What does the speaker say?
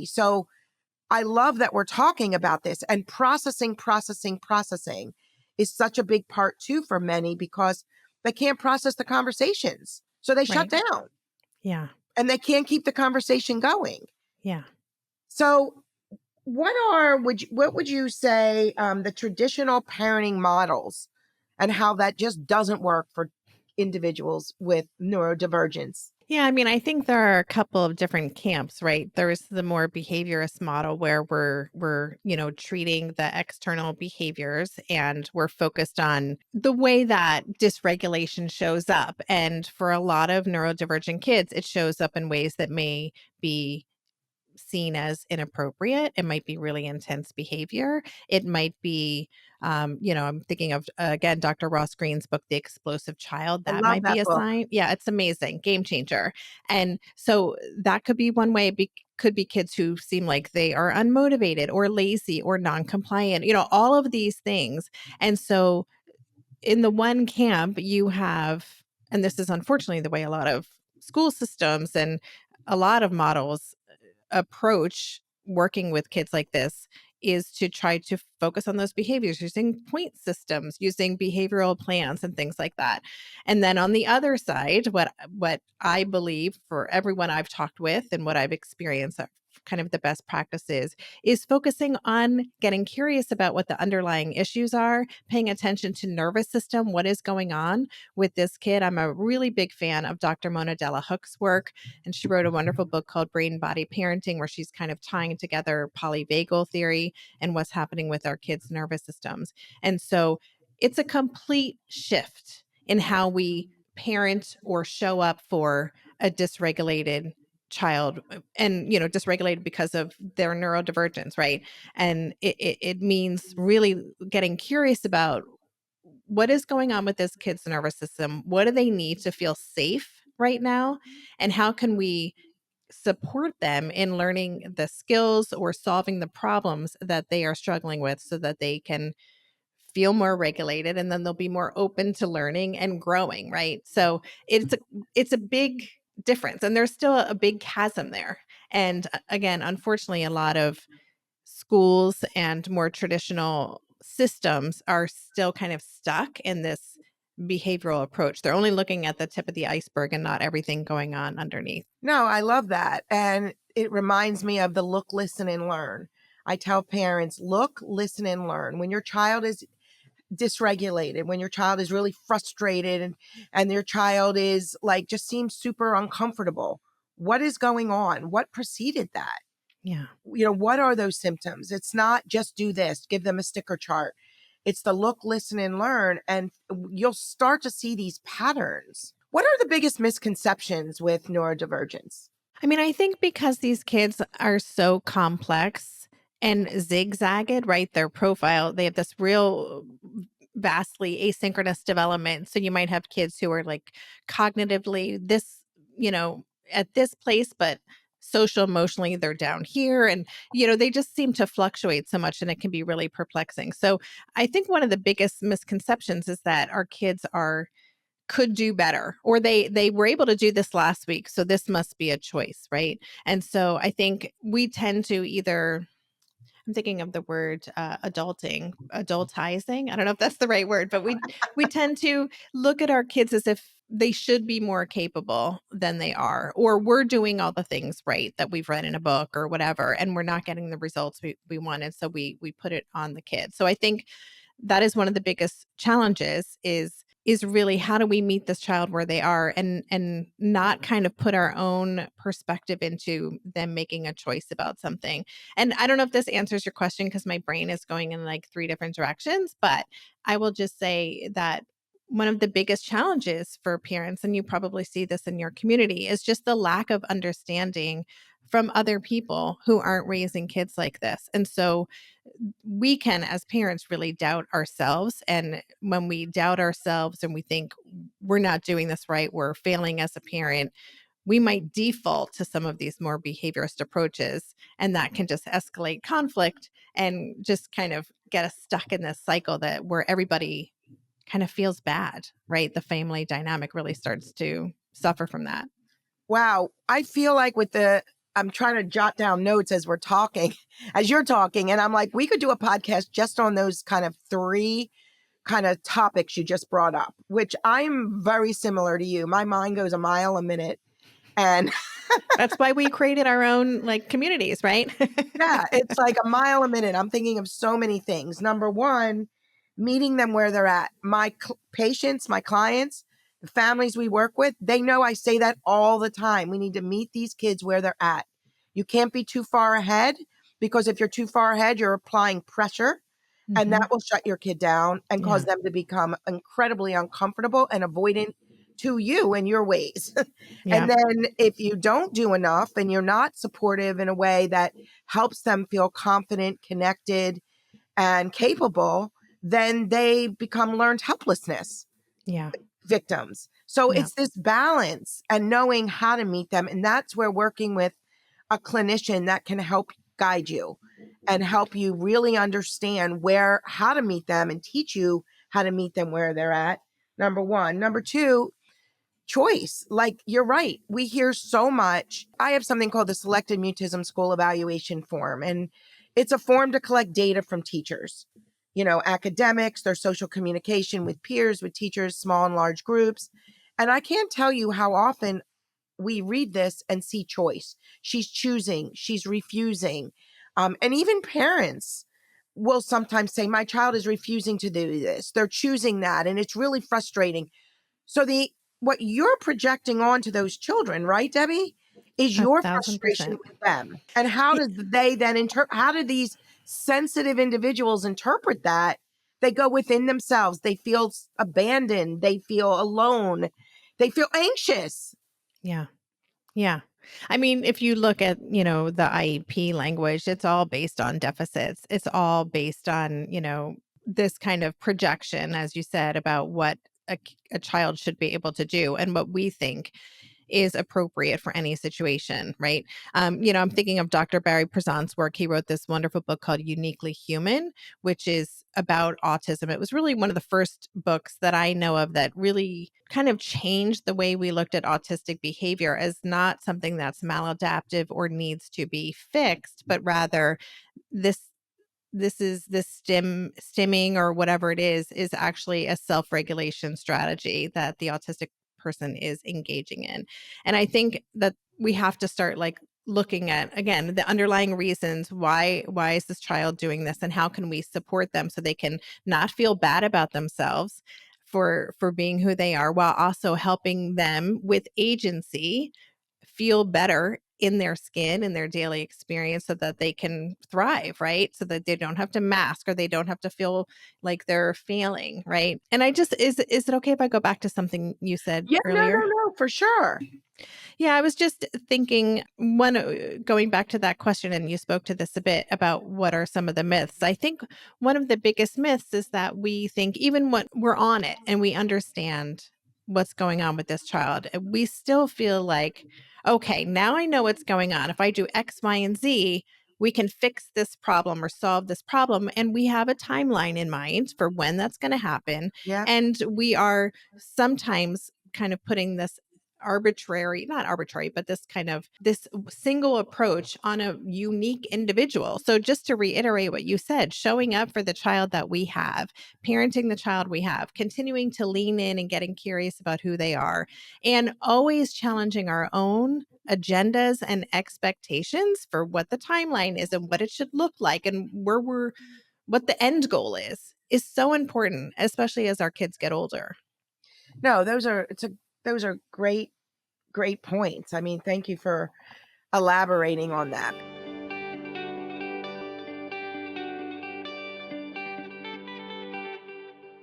So I love that we're talking about this, and processing is such a big part too for many, because they can't process the conversations. So they shut Right. down Yeah. and they can't keep the conversation going. Yeah. So what would you say the traditional parenting models and how that just doesn't work for individuals with neurodivergence? Yeah, I mean, I think there are a couple of different camps, right? There's the more behaviorist model where we're treating the external behaviors and we're focused on the way that dysregulation shows up. And for a lot of neurodivergent kids, it shows up in ways that may be seen as inappropriate. It might be really intense behavior. It might be, I'm thinking of, again, Dr. Ross Greene's book, The Explosive Child. I That love might be that a book. sign. Yeah, it's amazing. Game changer. And so that could be one way. Could be kids who seem like they are unmotivated or lazy or non-compliant, all of these things. And so in the one camp, you have, and this is unfortunately the way a lot of school systems and a lot of models approach working with kids like this, is to try to focus on those behaviors using point systems, using behavioral plans and things like that. And then on the other side, what I believe for everyone I've talked with and what I've experienced, kind of the best practices, is focusing on getting curious about what the underlying issues are, paying attention to nervous system, what is going on with this kid. I'm a really big fan of Dr. Mona Delahooke's work, and she wrote a wonderful book called Brain Body Parenting, where she's kind of tying together polyvagal theory and what's happening with our kids' nervous systems. And so it's a complete shift in how we parent or show up for a dysregulated child, and dysregulated because of their neurodivergence, right? And it means really getting curious about what is going on with this kid's nervous system. What do they need to feel safe right now, and how can we support them in learning the skills or solving the problems that they are struggling with, so that they can feel more regulated, and then they'll be more open to learning and growing, right? So it's a big difference, and there's still a big chasm there. And again, unfortunately, a lot of schools and more traditional systems are still kind of stuck in this behavioral approach. They're only looking at the tip of the iceberg and not everything going on underneath. No, I love that. And it reminds me of the look, listen, and learn. I tell parents, look, listen, and learn. When your child is dysregulated, when your child is really frustrated, and your child is like, just seems super uncomfortable, what is going on? What preceded that? Yeah. What are those symptoms? It's not just do this, give them a sticker chart. It's the look, listen, and learn. And you'll start to see these patterns. What are the biggest misconceptions with neurodivergence? I mean, I think because these kids are so complex and zigzagged, right? Their profile, they have this real vastly asynchronous development. So you might have kids who are like cognitively at this place, but social emotionally they're down here. And they just seem to fluctuate so much, and it can be really perplexing. So I think one of the biggest misconceptions is that our kids could do better, or they were able to do this last week, so this must be a choice, right? And so I think we tend to either, I'm thinking of the word adultizing. I don't know if that's the right word, but we tend to look at our kids as if they should be more capable than they are, or we're doing all the things right that we've read in a book or whatever, and we're not getting the results we wanted, so we put it on the kid. So I think that is one of the biggest challenges, is really how do we meet this child where they are, and not kind of put our own perspective into them making a choice about something. And I don't know if this answers your question, because my brain is going in like three different directions, but I will just say that one of the biggest challenges for parents, and you probably see this in your community, is just the lack of understanding from other people who aren't raising kids like this. And so we can, as parents, really doubt ourselves. And when we doubt ourselves and we think we're not doing this right, we're failing as a parent, we might default to some of these more behaviorist approaches. And that can just escalate conflict and just kind of get us stuck in this cycle where everybody kind of feels bad, right? The family dynamic really starts to suffer from that. Wow. I feel like with the I'm trying to jot down notes as we're talking, as you're talking. And I'm like, we could do a podcast just on those kind of three kind of topics you just brought up, which I'm very similar to you. My mind goes a mile a minute. And That's why we created our own like communities, right? yeah, it's like a mile a minute. I'm thinking of so many things. Number one, meeting them where they're at. My patients, my clients, the families we work with, they know I say that all the time. We need to meet these kids where they're at. You can't be too far ahead, because if you're too far ahead, you're applying pressure, and Hmm. that will shut your kid down and cause Yeah. them to become incredibly uncomfortable and avoidant to you and your ways. Yeah. And then if you don't do enough and you're not supportive in a way that helps them feel confident, connected, and capable, then they become learned helplessness Yeah. victims. So Yeah. it's this balance and knowing how to meet them. And that's where working with a clinician that can help guide you and help you really understand how to meet them and teach you how to meet them where they're at. Number one. Number two, choice. Like, you're right. We hear so much. I have something called the Selective Mutism School Evaluation Form, and it's a form to collect data from teachers, academics, their social communication with peers, with teachers, small and large groups. And I can't tell you how often we read this and see choice. She's choosing, she's refusing. And even parents will sometimes say, my child is refusing to do this. They're choosing that. And it's really frustrating. So what you're projecting onto those children, right, Debbie, is your frustration 1,000%. with them. And how does they then how do these sensitive individuals interpret that? They go within themselves. They feel abandoned. They feel alone. They feel anxious. Yeah. Yeah. I mean, if you look at, the IEP language, it's all based on deficits. It's all based on, this kind of projection, as you said, about what a child should be able to do and what we think is appropriate for any situation, right? I'm thinking of Dr. Barry Prezant's work. He wrote this wonderful book called Uniquely Human, which is about autism. It was really one of the first books that I know of that really kind of changed the way we looked at autistic behavior as not something that's maladaptive or needs to be fixed, but rather this this stimming or whatever it is actually a self-regulation strategy that the autistic person is engaging in. And I think that we have to start like looking at again the underlying reasons why is this child doing this and how can we support them so they can not feel bad about themselves for being who they are while also helping them with agency feel better in their skin in their daily experience so that they can thrive, right? So that they don't have to mask or they don't have to feel like they're failing, right? And I just is it okay if I go back to something you said Yeah, no, earlier? no, no, for sure. Yeah, I was just thinking going back to that question, and you spoke to this a bit about what are some of the myths. I think one of the biggest myths is that we think even when we're on it and we understand what's going on with this child, we still feel like, okay, now I know what's going on. If I do X, Y, and Z, we can fix this problem or solve this problem. And we have a timeline in mind for when that's going to happen. Yeah. And we are sometimes kind of putting this arbitrary not arbitrary but this single approach on a unique individual. So just to reiterate what you said, showing up for the child that we have, parenting the child we have, continuing to lean in and getting curious about who they are, and always challenging our own agendas and expectations for what the timeline is and what it should look like and what the end goal is so important, especially as our kids get older. No, those are great, great points. I mean, thank you for elaborating on that.